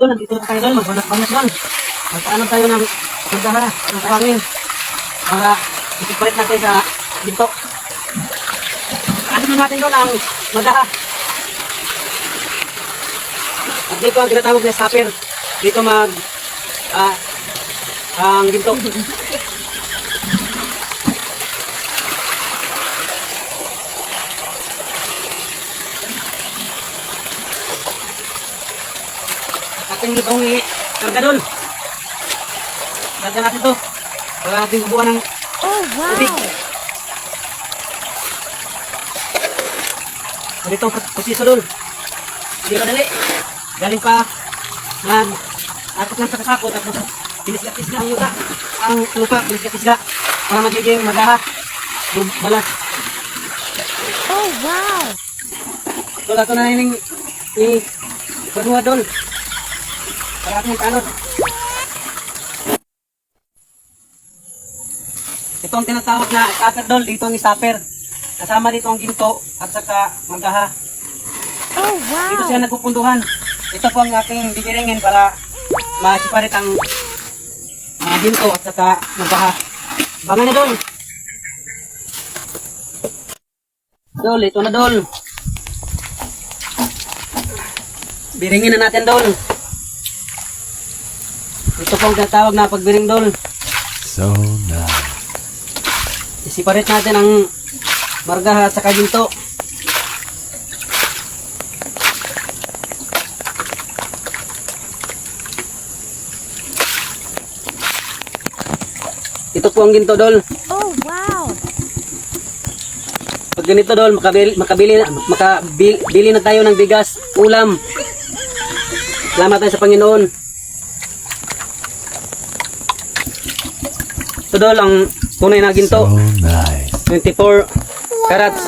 Idol, nandito na tayo doon. Magbanat-banat doon. Magpaano tayo ng pagdahara, ng karangin. Para ipipalit natin sa ginto. Ano na natin doon ang madaha. At dito ang tinatawag na stopper. Dito ang ginto. Ating itong karga doon. Karga natin ito. Para natin bubuhan ng tubig. Ganito ang proseso doon. Hindi madali. Galing pa atot lang sa kasako. Tapos pinisgatis ang yuta. Ang lupa, pinisgatis para magiging magaha. Balas. Oh, wow! So, ako na yung i-banuha doon. Para ating ipanot. Ito ang tinatawag na stopper doll. Dito ang stopper. Kasama dito ang ginto at saka magaha. Oh, wow! Dito siya nagpupunduhan. Ito po ang ating bibiringin para masiparit ang ginto at saka magaha. Bangan na doll. Doll, ito na doll. Biringin na natin doll. Ito po ang tinatawag na pagbiring doll. So nice. Isiparit natin ang margaha at saka ginto. Ito po ang ginto doll. Oh, wow! Pag ganito doll, makabili na tayo ng bigas, ulam. Salamat tayo sa Panginoon. Ito doll ang tunay na ginto. So nice. 24 carats.